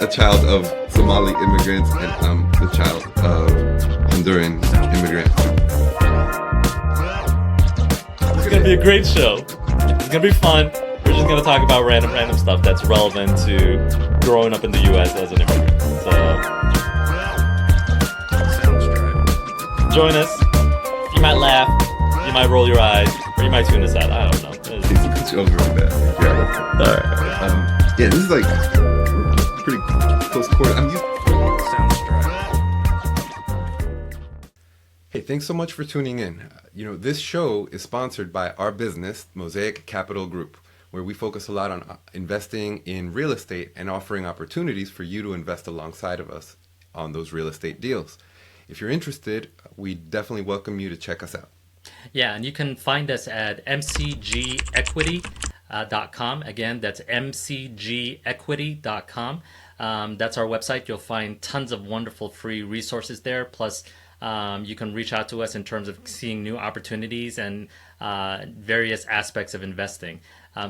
child of Somali immigrants, and I'm the child of Honduran immigrants. It's gonna be a great show. It's gonna be fun. We're just gonna talk about random stuff that's relevant to growing up in the U.S. as an immigrant. So join us. You might laugh, you might roll your eyes, or you might tune us out. I don't know. It's over with that. Yeah. All right. Yeah, this is like pretty close quarter. Hey, thanks so much for tuning in. This show is sponsored by our business, Mosaic Capital Group, where we focus a lot on investing in real estate and offering opportunities for you to invest alongside of us on those real estate deals. If you're interested, we definitely welcome you to check us out. Yeah, and you can find us at mcgequity.com. Again, that's mcgequity.com. That's our website. You'll find tons of wonderful free resources there. Plus, you can reach out to us in terms of seeing new opportunities and various aspects of investing.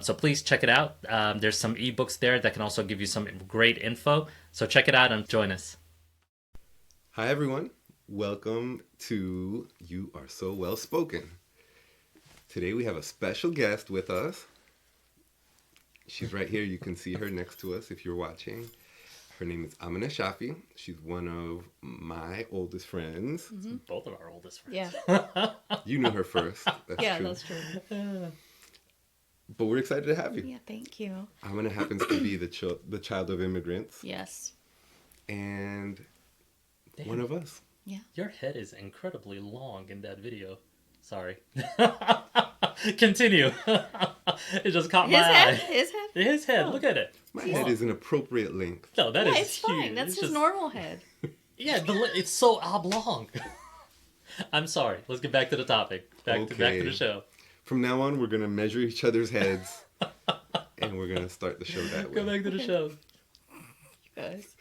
So please check it out. There's some ebooks there that can also give you some great info. So check it out and join us. Hi, everyone. Welcome to You Are So Well Spoken. Today we have a special guest with us. She's right here. You can see her next to us if you're watching. Her name is Amina Shafi. She's one of my oldest friends. Mm-hmm. Both of our oldest friends. Yeah. You knew her first. That's yeah, true. that's true. But we're excited to have you. Yeah, thank you. Amina happens to be the child of immigrants. Yes. And Damn. one of us. Yeah. Your head is incredibly long in that video. Sorry. Continue. It just caught my eye. His head? His head. Oh. Look at it. My head is an appropriate length. No, that is It's huge. fine. That's It's his normal head. Yeah, it's so oblong. I'm sorry. Let's get back to the topic. Back to the show. From now on, we're going to measure each other's heads. And we're going to start the show that way. Go back to the show. You guys.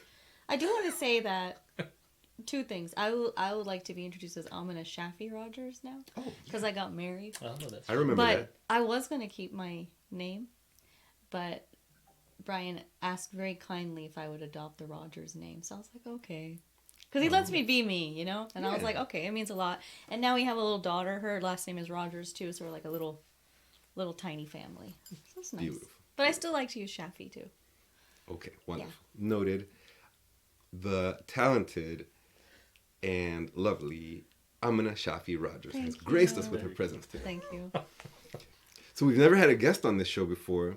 I do want to say that two things. I would like to be introduced as Amina Shafi Rogers now. Oh, because I got married. Oh, that's I remember But that. I was going to keep my name. But Brian asked very kindly if I would adopt the Rogers name. So I was like, okay. Because he lets me be me, you know? And I was Yeah. like, okay, it means a lot. And now we have a little daughter. Her last name is Rogers, too. So we're like a little tiny family. So it's nice. Beautiful. But I still like to use Shafi, too. Okay, wonderful. Noted. The talented and lovely Amina Shafi Rogers has graced us with her presence today. Thank you. So we've never had a guest on this show before,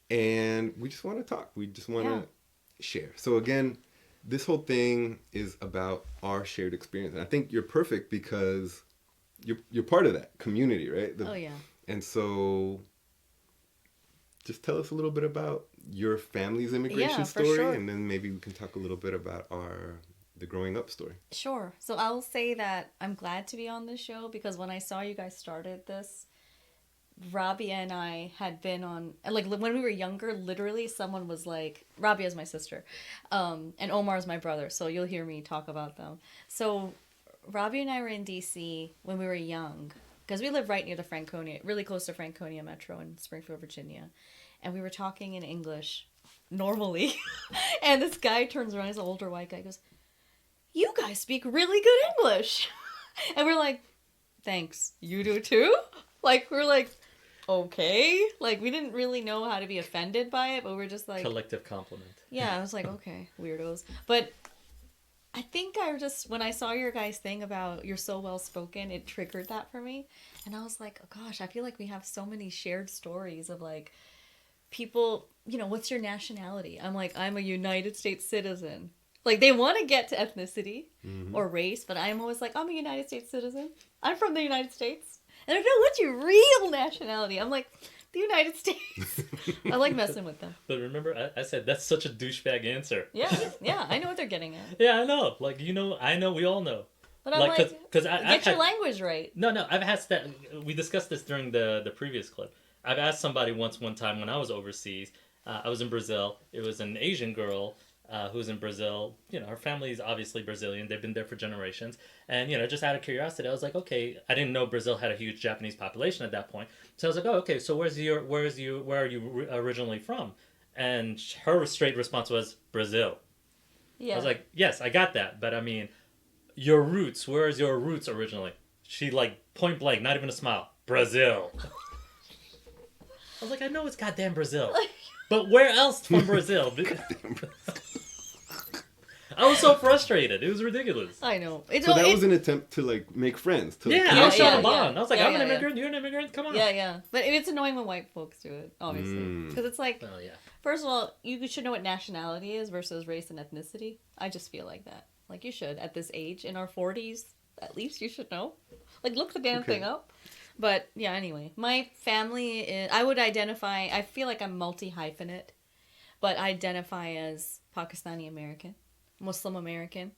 and we just want to talk. We just want to share. So again, this whole thing is about our shared experience, and I think you're perfect because you're part of that community, right? Oh, yeah. And so just tell us a little bit about your family's immigration story, sure. and then maybe we can talk a little bit about the growing up story. Sure. So I'll say that I'm glad to be on this show because when I saw you guys started this, Rabia and I had been on, like when we were younger, literally someone was like, Rabia is my sister, and Omar is my brother, so you'll hear me talk about them. So Rabia and I were in DC when we were young, because we live right near the Franconia, really close to Franconia Metro in Springfield, Virginia, and we were talking in English normally, and this guy turns around, he's an older white guy, goes, "You guys speak really good English," and we're like, "Thanks, you do too?" Like, we're like, okay. Like, we didn't really know how to be offended by it, but we're just like... Collective compliment. Yeah, I was like, okay, weirdos. But I think when I saw your guys' thing about you're so well-spoken, it triggered that for me. And I was like, oh gosh, I feel like we have so many shared stories of like, people, what's your nationality? I'm like, I'm a United States citizen. Like, they want to get to ethnicity or race, but I'm always like, I'm a United States citizen. I'm from the United States. And they're like, what's your real nationality? I'm like, the United States. I like messing with them. But remember, I said that's such a douchebag answer. Yeah, I know what they're getting at. Yeah, I know. Like, I know, we all know. But I'm like, cause get your language right. No, I've asked that. We discussed this during the previous clip. I've asked somebody one time when I was overseas. I was in Brazil. It was an Asian girl who's in Brazil. Her family is obviously Brazilian. They've been there for generations. And, just out of curiosity, I was like, okay, I didn't know Brazil had a huge Japanese population at that point. So I was like, oh, okay, so where are you originally from? And her straight response was Brazil. Yeah. I was like, yes, I got that, but I mean, your roots. Where is your roots originally? She like point blank, not even a smile. Brazil. I was like, I know it's goddamn Brazil, but where else from Brazil? I was so frustrated. It was ridiculous. I know. So that was an attempt to like make friends. To, like, Yeah, I connect was trying to with them. bond. I was like, Yeah, I'm an yeah, immigrant. You're an immigrant. Come on. Yeah, yeah. But it's annoying when white folks do it, obviously. Mm. Because it's like, Well, yeah. first of all, you should know what nationality is versus race and ethnicity. I just feel like that. Like, you should, at this age, in our 40s, at least you should know. Like, look the damn Okay. thing up. But, yeah, anyway. My family is, I would identify, I feel like I'm multi-hyphenate, but I identify as Pakistani American, Muslim American.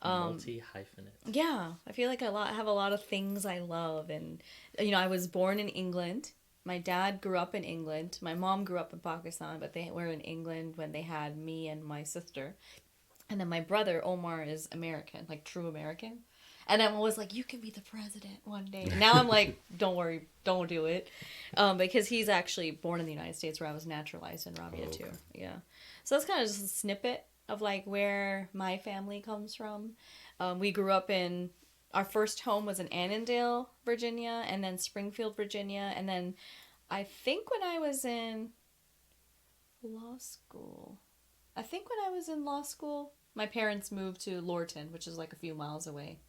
Multi-hyphenate. Yeah, I feel like I have a lot of things I love, and I was born in England. My dad grew up in England. My mom grew up in Pakistan, but they were in England when they had me and my sister. And then my brother Omar is American, like true American. And I'm always like, you can be the president one day. And now I'm like, don't worry, don't do it, because he's actually born in the United States, where I was naturalized in Rabia too. Yeah, so that's kind of just a snippet of like where my family comes from. We grew up in, our first home was in Annandale, Virginia, and then Springfield, Virginia, and then I think when I was in law school, my parents moved to Lorton, which is like a few miles away.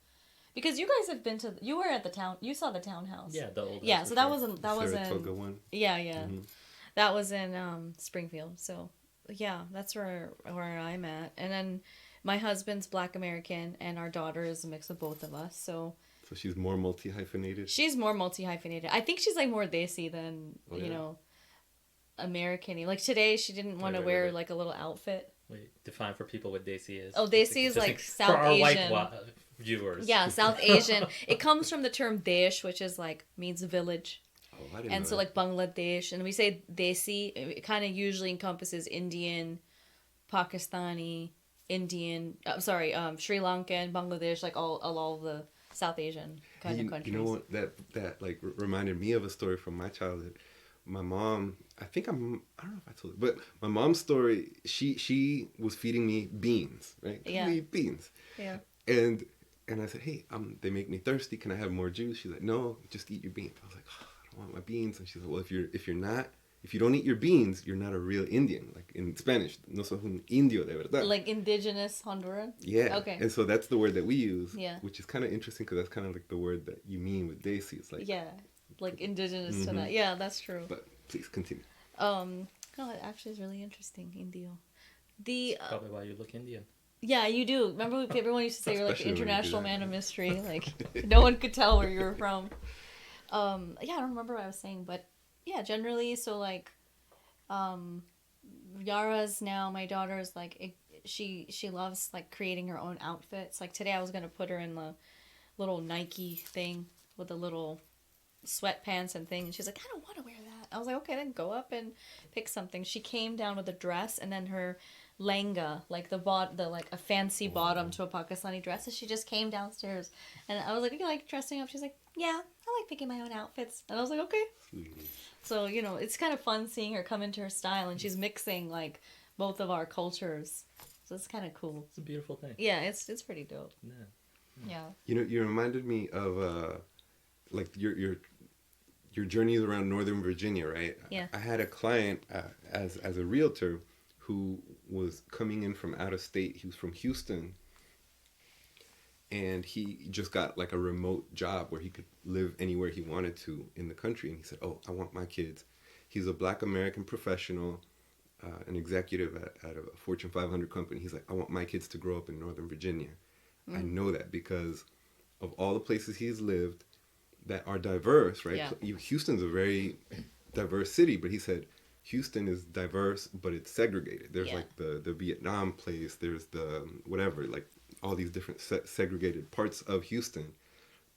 Because you guys have been to, you were at the town, you saw the townhouse. Yeah, the old. Yeah, house so before. that was Saratoga in, one. yeah, yeah. Mm-hmm. That was in Springfield. So, yeah, that's where I'm at. And then my husband's Black American, and our daughter is a mix of both of us. So she's more multi-hyphenated? she's more multi-hyphenated. I think she's like more desi than, Oh, yeah. American-y. Like today, she didn't want to Right, wear right. like a little outfit. Wait, define for people what Desi is. Oh, Desi is like for South our Asian. white viewers. Yeah, South Asian. It comes from the term Desh, which is like, means village. Oh, I didn't And know so that. like Bangladesh, and we say Desi, it kind of usually encompasses Indian, Pakistani, Sri Lankan, Bangladesh, like all the South Asian kind of countries. You know what? That like reminded me of a story from my childhood. My mom, I don't know if I told it, but my mom's story, she was feeding me beans, right? Yeah. We eat beans. Yeah. And I said, hey, they make me thirsty. Can I have more juice? She's like, no, just eat your beans. I was like, oh, I don't want my beans. And she's like, well, if you don't eat your beans, you're not a real Indian. Like in Spanish, no sos un indio de verdad. Like indigenous Honduran? Yeah. Okay. And so that's the word that we use. Yeah. Which is kind of interesting because that's kind of like the word that you mean with Desi. It's like, Yeah. Like indigenous to Mhm. that. Yeah, that's true. But please continue. No, it actually is really interesting, Indio. Probably why you look Indian. Yeah, you do. Remember everyone used to say you're like the Especially when you do international that. man of mystery. Like no one could tell where you were from. Yeah, I don't remember what I was saying, but yeah, generally, so like, Yara's now, my daughter's like, she loves like creating her own outfits. Like today I was gonna put her in the little Nike thing with the little sweatpants and thing, and she's like, I don't want to wear that. I was like, okay, then go up and pick something. She came down with a dress and then her lenga, like the like a fancy bottom to a Pakistani dress, and she just came downstairs, and I was like, you like dressing up? She's like, yeah, I like picking my own outfits. And I was like, okay. So it's kind of fun seeing her come into her style, and she's mixing like both of our cultures, so it's kind of cool. It's a beautiful thing. Yeah, it's pretty dope. Yeah. Yeah. You reminded me of like your journeys around Northern Virginia, right? Yeah. I had a client as a realtor who was coming in from out of state. He was from Houston, and he just got like a remote job where he could live anywhere he wanted to in the country. And he said, oh, I want my kids. He's a Black American professional, an executive at a Fortune 500 company. He's like, I want my kids to grow up in Northern Virginia. I know that because of all the places he's lived that are diverse, right? Yeah. Houston's a very diverse city, but he said Houston is diverse, but it's segregated. There's Yeah. like the Vietnam place, there's the whatever, like all these different segregated parts of Houston.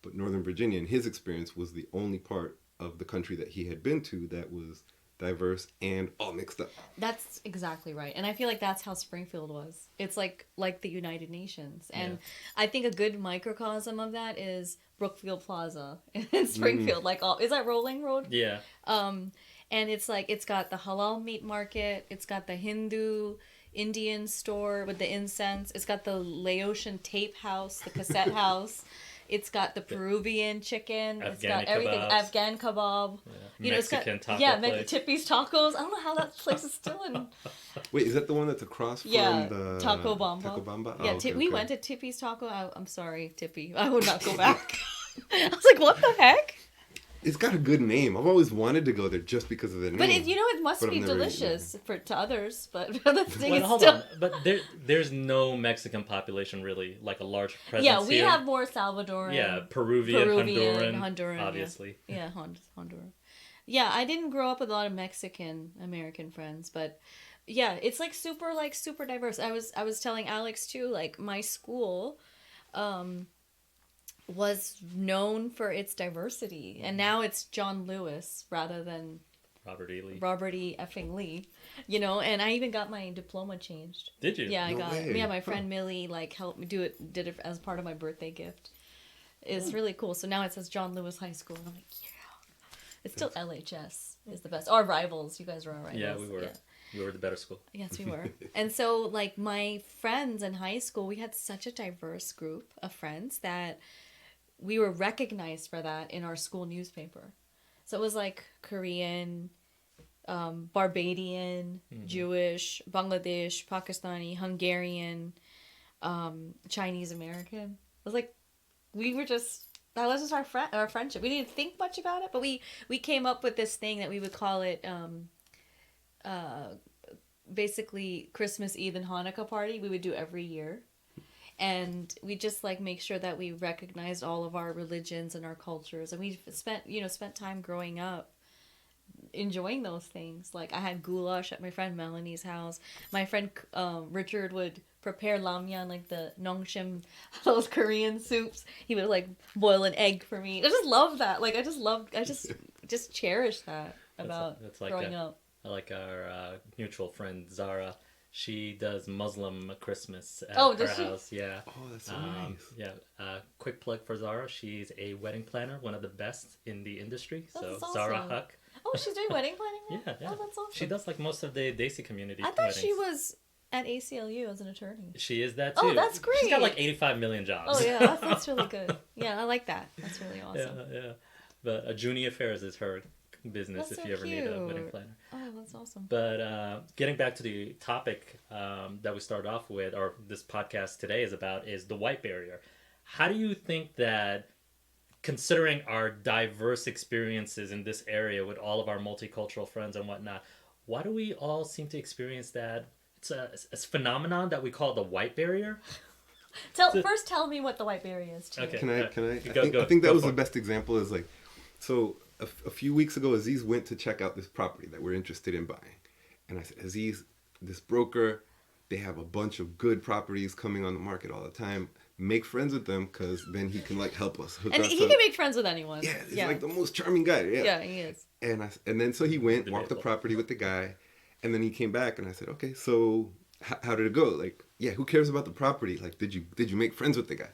But Northern Virginia, in his experience, was the only part of the country that he had been to that was diverse and all mixed up. That's exactly right. And I feel like that's how Springfield was. It's like the United Nations. And I think a good microcosm of that is Brookfield Plaza in Springfield. Like is that Rolling Road? Yeah. And it's like, it's got the halal meat market, it's got the Hindu Indian store with the incense, it's got the Laotian tape house, the cassette house, it's got the Peruvian chicken, it's got everything, kebabs. Afghan kebab, Yeah. Mexican taco yeah, place. Tippy's tacos. I don't know how that place is still in. Wait, is that the one that's across from Yeah, the Taco Bamba. Taco Bamba? Yeah, Oh, okay, we okay. went to Tippy's Taco. I'm sorry, Tippy. I would not go back. I was like, what the heck? It's got a good name. I've always wanted to go there just because of the name. But it must But I've be never delicious to others. But the thing Well, is hold still. on. But there's no Mexican population really, like a large presence Yeah, we here. have more Salvadoran. Yeah, Peruvian, Honduran, obviously. Yeah, Honduran. Yeah, I didn't grow up with a lot of Mexican American friends, but yeah, it's like super diverse. I was telling Alex too, like my school was known for its diversity, and now it's John Lewis rather than Robert E. effing Lee, you know. And I even got my diploma changed. Did you? Yeah, I No got way. it. Yeah, my friend Millie like helped me did it as part of my birthday gift. It's really cool. So now it says John Lewis High School, and I'm like, yeah. It's still LHS is the best. Our rivals, you guys were our rivals. Yeah, we were. Yeah. We were the better school. Yes, we were. And so, like, my friends in high school, we had such a diverse group of friends that we were recognized for that in our school newspaper. So it was like Korean, Barbadian, Jewish, Bangladesh, Pakistani, Hungarian, Chinese American. It was like, that was just our friendship. We didn't think much about it, but we came up with this thing that we would call it, basically Christmas Eve and Hanukkah party we would do every year. And we just like make sure that we recognized all of our religions and our cultures. And we spent time growing up enjoying those things. Like I had goulash at my friend Melanie's house. My friend Richard would prepare ramyeon, like the nongshim, those Korean soups. He would like boil an egg for me. I just love that. Like I just cherish that about That's like growing up. Like our mutual friend Zara. She does Muslim Christmas at Does her she? house. Yeah. Oh, that's so nice. Yeah. Quick plug for Zara. She's a wedding planner, one of the best in the industry. That's So Zara awesome. Huck. Oh, she's doing wedding planning now? Yeah. Oh, that's awesome. She does like most of the Desi community. I thought weddings. she was at ACLU as an attorney. She is that too. Oh, that's great. She's got like 85 million jobs. Oh yeah, that's really good. Yeah, I like that. That's really awesome. Yeah. But Junie Affairs is her business That's if so you ever need a wedding cute. planner. Oh, that's awesome. But getting back to the topic that we started off with, or this podcast today is about, is the white barrier. How do you think that, considering our diverse experiences in this area with all of our multicultural friends and whatnot, why do we all seem to experience that? It's a phenomenon that we call the white barrier. First tell me what the white barrier is to Okay. Can I? Go I think that go was for the it. best example. Is like, so a few weeks ago, Aziz went to check out this property that we're interested in buying, and I said, Aziz, this broker, they have a bunch of good properties coming on the market all the time. Make friends with them, because then he can like help us. And he can make friends with anyone. Yeah, he's like the most charming guy. Yeah, Yeah, he is. And then so he went, walked the Debatable. property with the guy, and then he came back, and I said, okay, so how did it go? Like, yeah, who cares about the property? Like, did you make friends with the guy?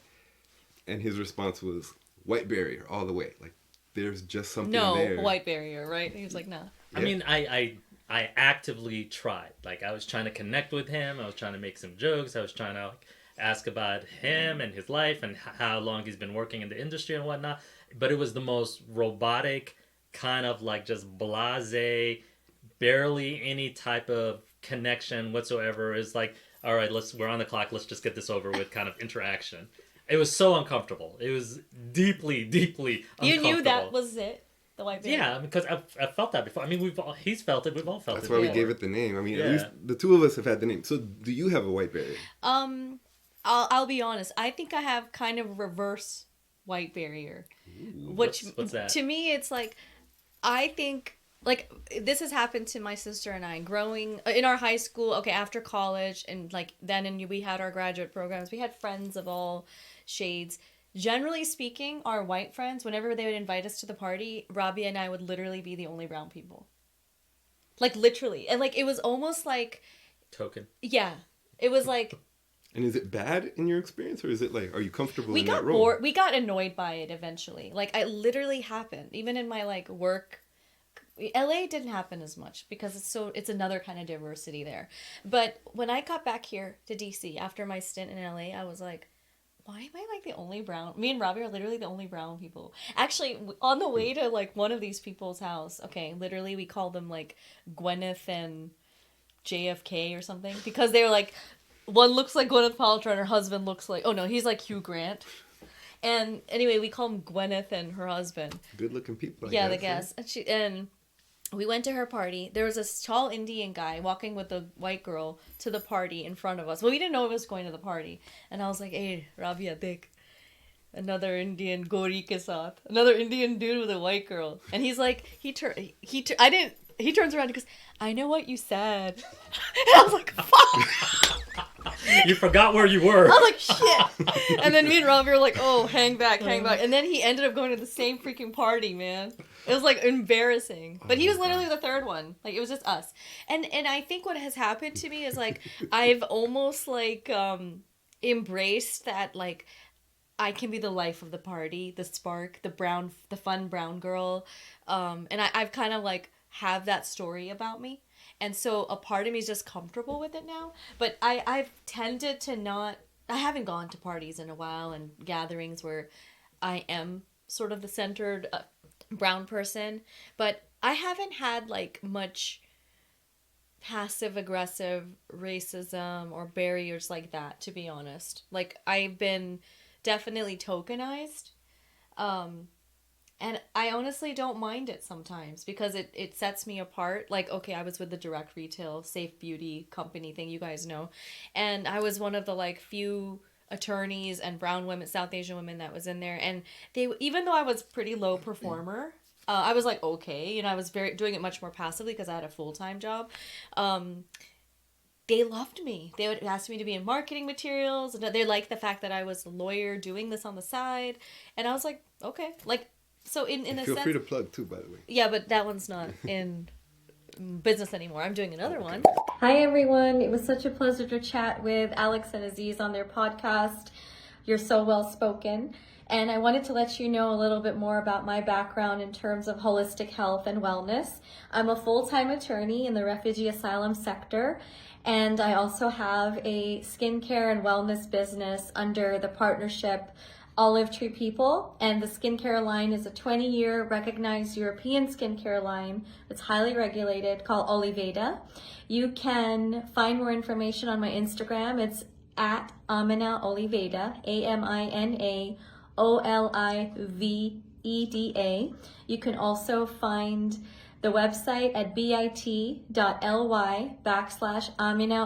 And his response was white barrier all the way. Like, there's just something there. No, white barrier, right? He was like, nah. I mean, I actively tried. Like, I was trying to connect with him. I was trying to make some jokes. I was trying to ask about him and his life and how long he's been working in the industry and whatnot. But it was the most robotic, kind of like just blasé, barely any type of connection whatsoever. It's like, all right, we're on the clock. Let's just get this over with kind of interaction. It was so uncomfortable. It was deeply, deeply uncomfortable. You knew that was it? The white barrier? Yeah, because I've felt that before. I mean, he's felt it. We've all felt That's it. why we before. gave it the name. I mean, Yeah. at least the two of us have had the name. So, do you have a white barrier? I'll be honest. I think I have kind of reverse white barrier. Which What's that? to me it's like, I think like this has happened to my sister and I growing in our high school. Okay, after college and like we had our graduate programs. We had friends of all shades. Generally speaking, our white friends, whenever they would invite us to the party, Rabia and I would literally be the only brown people. Like literally, and like it was almost like Token. yeah, it was like. And is it bad in your experience, or is it like, are you comfortable We in got that role? bored. We got annoyed by it eventually. Like it literally happened, even in my like work LA didn't happen as much because it's another kind of diversity there. But when I got back here to DC after my stint in LA, I was like, why am I like the only brown? Me and Robbie are literally the only brown people. Actually, on the way to like one of these people's house, okay, literally we call them like Gwyneth and JFK or something because they were like, one looks like Gwyneth Paltrow and her husband looks like, oh no, he's like Hugh Grant. And anyway, we call them Gwyneth and her husband. Good looking people. I guess. And we went to her party. There was this tall Indian guy walking with a white girl to the party in front of us. Well, we didn't know he was going to the party. And I was like, hey, Rabia, Dick. Another Indian gori ke saath. Another Indian dude with a white girl. And he's like, he turns around and goes, I know what you said. And I was like, fuck. You forgot where you were. I was like, shit. And then me and Robbie were like, oh, hang back. And then he ended up going to the same freaking party, man. It was like embarrassing. But he was literally the third one. Like it was just us. And I think what has happened to me is like I've almost like embraced that like I can be the life of the party, the spark, the fun brown girl. And I've kind of like have that story about me. And so a part of me is just comfortable with it now. But I've tended to not, I haven't gone to parties in a while and gatherings where I am sort of the centered brown person. But I haven't had like much passive aggressive racism or barriers like that, to be honest. Like I've been definitely tokenized. And I honestly don't mind it sometimes because it sets me apart. Like, okay, I was with the direct retail, safe beauty company thing, you guys know. And I was one of the like few attorneys and brown women, South Asian women that was in there. And they, even though I was pretty low performer, I was like, okay, I was doing it much more passively because I had a full-time job. They loved me. They would ask me to be in marketing materials. And they liked the fact that I was a lawyer doing this on the side. And I was like, okay, like, so in a sense, feel free to plug too, by the way. Yeah, but that one's not in business anymore. I'm doing another one. Hi everyone. It was such a pleasure to chat with Alex and Aziz on their podcast. You're so well spoken. And I wanted to let you know a little bit more about my background in terms of holistic health and wellness. I'm a full-time attorney in the refugee asylum sector. And I also have a skincare and wellness business under the partnership Olive Tree People, and the skincare line is a 20-year recognized European skincare line that's highly regulated called Oliveda. You can find more information on my Instagram. It's at Amina Oliveda, AMINA OLIVEDA. You can also find the website at bit.ly/Amina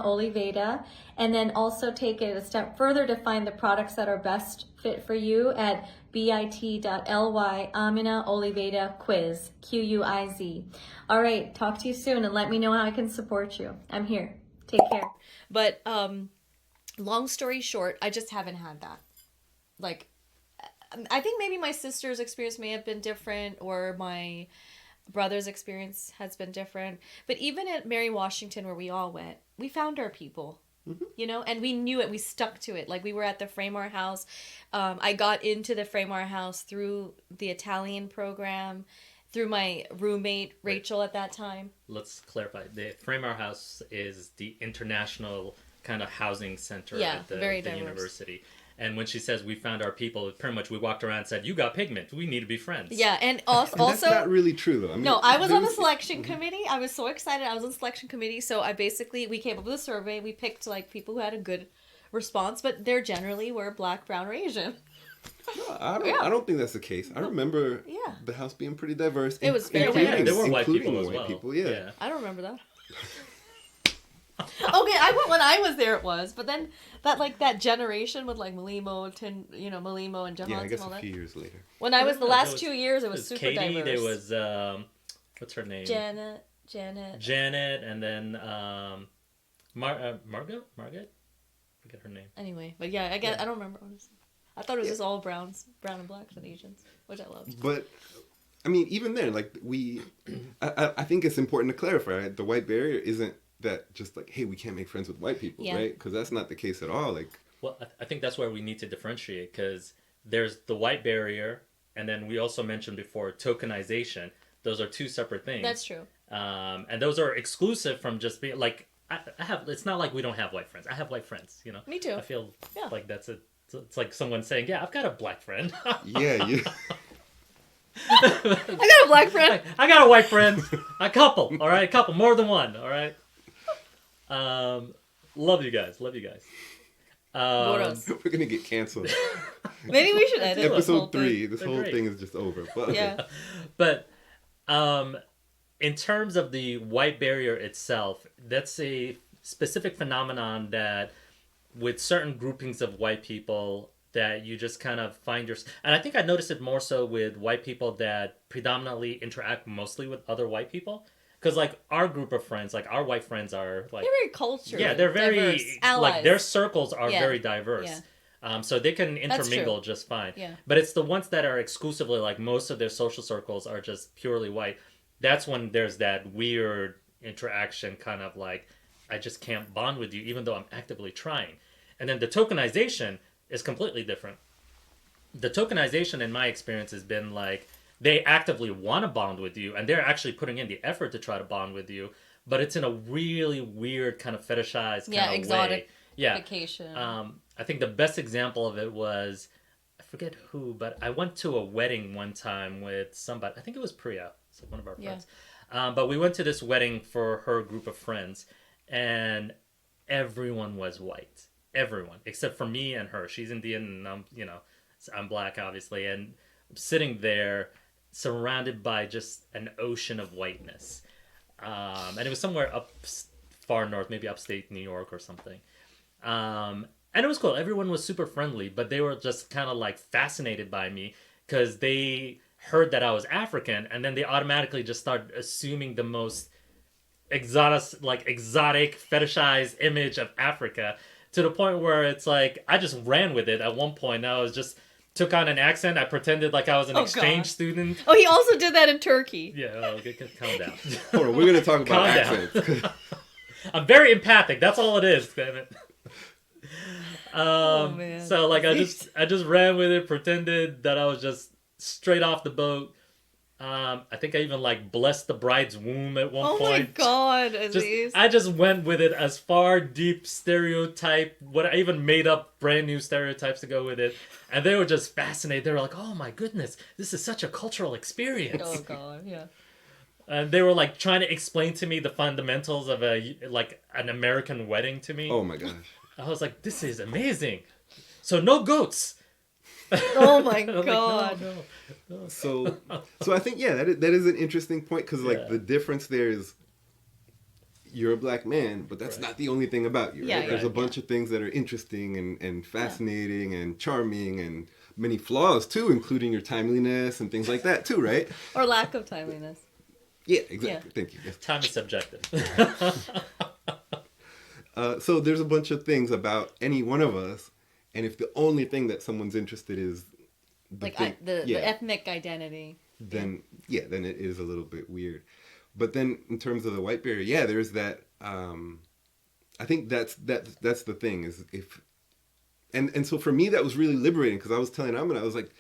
Oliveda, and then also take it a step further to find the products that are best fit for you at bit.ly Amina Oliveda Quiz, QUIZ. All right, talk to you soon and let me know how I can support you. I'm here. Take care. But long story short, I just haven't had that. Like, I think maybe my sister's experience may have been different, or my brother's experience has been different. But even at Mary Washington, where we all went, we found our people. Mm-hmm. And we knew it. We stuck to it. Like, we were at the Framework House. I got into the Framework House through the Italian program, through my roommate, Rachel, at that time. Let's clarify. The Framework House is the international kind of housing center at the university. And when she says we found our people, pretty much we walked around and said, you got pigment. We need to be friends. Yeah, and also... that's not really true, though. I mean, no, I was on the selection committee. I was so excited. I was on the selection committee. So we came up with a survey. We picked like people who had a good response, but there generally were Black, brown, or Asian. No, I don't think that's the case. I remember the house being pretty diverse. It was very diverse. There were white people as well. Yeah. I don't remember that. Okay, I went when I was there. It was, but then that generation with like Malimo and Johansson. Yeah, I guess all a that. few years later. When I was the last 2 years, it was super Katie, diverse. there was what's her name? Janet, and then Margaret. Forget her name. Anyway, but yeah, I don't remember honestly. I thought it was just all brown and blacks and Asians, which I loved. But I mean, even then, like I think it's important to clarify, right? The white barrier isn't that just like, hey, we can't make friends with white people, right? Because that's not the case at all. Like, well, I think that's where we need to differentiate, because there's the white barrier, and then we also mentioned before tokenization. Those are two separate things. That's true. And those are exclusive from just being like I have. It's not like we don't have white friends. I have white friends. You know. Me too. I feel Yeah. like that's a. It's like someone saying, "Yeah, I've got a black friend." Yeah, you. I got a black friend. I got a white friend. A couple. All right, a couple. More than one. All right. Love you guys. Love you guys. Gross. We're gonna get canceled. Maybe we should edit this whole Episode 3. thing. This They're whole great. thing is just over. But, Yeah. But in terms of the white barrier itself, that's a specific phenomenon that with certain groupings of white people that you just kind of find your... And I think I noticed it more so with white people that predominantly interact mostly with other white people. Because, like, our group of friends, like, our white friends are, like... They're very cultural. Yeah, they're very... diverse. Allies. Like, their circles are Yeah. very diverse. Yeah. So they can That's intermingle true. just fine. Yeah. But it's the ones that are exclusively, like, most of their social circles are just purely white. That's when there's that weird interaction, kind of like, I just can't bond with you, even though I'm actively trying. And then the tokenization is completely different. The tokenization, in my experience, has been like, they actively want to bond with you, and they're actually putting in the effort to try to bond with you, but it's in a really weird kind of fetishized kind of exotic way. Yeah, vacation. I think the best example of it was, I forget who, but I went to a wedding one time with somebody. I think it was Priya, so one of our friends. But we went to this wedding for her group of friends, and everyone was white. Everyone, except for me and her. She's Indian, and I'm black, obviously, and I'm sitting there surrounded by just an ocean of whiteness. And it was somewhere up far north, maybe upstate New York or something. And it was cool. Everyone was super friendly, but they were just kind of like fascinated by me because they heard that I was African, and then they automatically just started assuming the most exotic, fetishized image of Africa, to the point where it's like I just ran with it. At one point, I was just took on an accent. I pretended like I was an exchange God. student. Oh, he also did that in Turkey. Yeah, calm down. hold on, we're gonna talk about Calm down. accents. I'm very empathic. That's all it is. Damn it. Oh, man. So like I just ran with it, pretended that I was just straight off the boat. I think I even like blessed the bride's womb at one Oh point. my God, Aziz. I just went with it as far deep stereotype. What I even made up brand new stereotypes to go with it, and they were just fascinated. They were like, "Oh my goodness, this is such a cultural experience." Oh God, yeah. And they were like trying to explain to me the fundamentals of an American wedding to me. Oh my gosh. I was like, "This is amazing." So no goats. Oh my I was like, God. no. So I think that is an interesting point because Yeah. the difference there is you're a black man, but that's not the only thing about you. Right? Yeah, There's a right, bunch of things that are interesting and fascinating and charming and many flaws too, including your timeliness and things like that too, right? Or lack of timeliness. Yeah, exactly. Yeah. Thank you. Yes. Time is subjective. So there's a bunch of things about any one of us, and if the only thing that someone's interested is The ethnic identity. then it is a little bit weird. But then in terms of the white barrier, there's that. I think that's the thing is if, and so for me that was really liberating because I was telling Amina, I was like,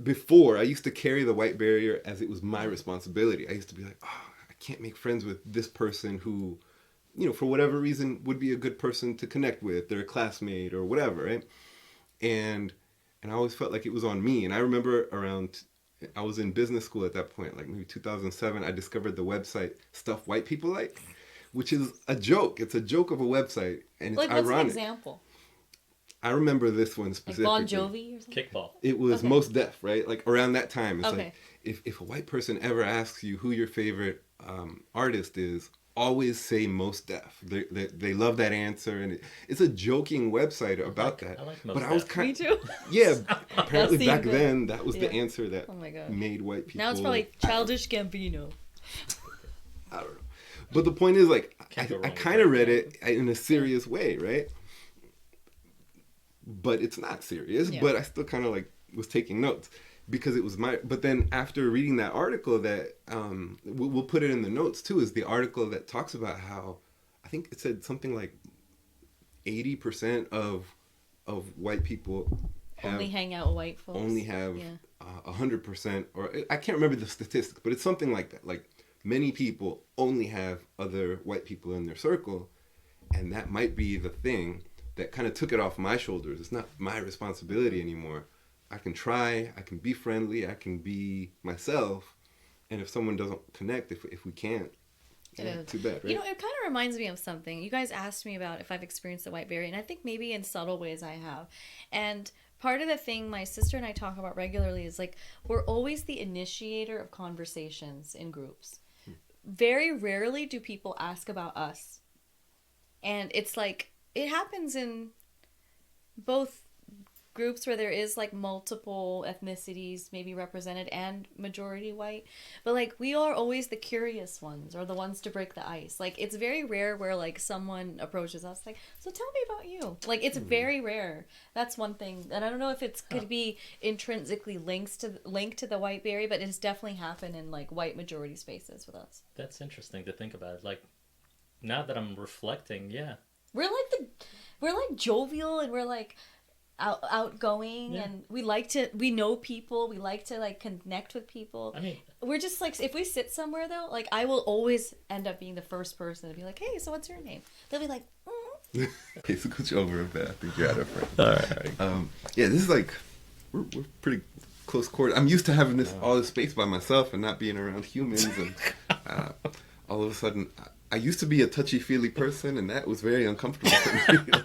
before I used to carry the white barrier as it was my responsibility. I used to be like, oh, I can't make friends with this person who, for whatever reason would be a good person to connect with. They're a classmate or whatever, right? And I always felt like it was on me. And I remember I was in business school at that point, like maybe 2007, I discovered the website Stuff White People Like, which is a joke. It's a joke of a website, and it's Like, what's ironic. an example? I remember this one Like specifically. Bon Jovi or something? Kickball. It was Okay. Most Def, right? Like around that time. It's Okay. like, if a white person ever asks you who your favorite artist is, always say Most Def. They love that answer, and it's a joking website about that. I like Mos but I was Def. kind Me too. yeah. Apparently That back seemed then, that was the yeah. answer that Oh my God. made white people. Now it's probably Childish Gambino. I don't know. But the point is, like, Can't go I wrong with kind of that. read it in a serious way, right? But it's not serious. Yeah. But I still kind of like was taking notes because it was my. But then after reading that article, that we'll put it in the notes too, is the article that talks about how I think it said something like 80% of white people Only hang out with white folks. only have Yeah. 100%, or I can't remember the statistics, but it's something like that. Like many people only have other white people in their circle, and that might be the thing that kind of took it off my shoulders. It's not my responsibility anymore. I can try, I can be friendly, I can be myself, and if someone doesn't connect, if we can't, yeah, too bad, right? You know, it kind of reminds me of something. You guys asked me about if I've experienced the white berry, and I think maybe in subtle ways I have. And part of the thing my sister and I talk about regularly is like we're always the initiator of conversations in groups. Very rarely do people ask about us. And it's like it happens in both groups where there is like multiple ethnicities maybe represented and majority white, but like we are always the curious ones or the ones to break the ice. Like it's very rare where like someone approaches us like, so tell me about you. Like it's very rare. That's one thing, and I don't know if it's could be intrinsically linked to the white berry, but it's definitely happened in like white majority spaces with us. That's interesting to think about. Like now that I'm reflecting, yeah, we're like jovial, and we're like outgoing, Yeah. and we know people, we like to like connect with people. I mean, We're just like, if we sit somewhere though, like I will always end up being the first person to be like, hey, so what's your name? They'll be like, Okay, so switch over a bit. I think you're out of frame. all right. Yeah, this is like we're pretty close quarters. I'm used to having all this space by myself and not being around humans, and all of a sudden, I used to be a touchy-feely person, and that was very uncomfortable for me. Like,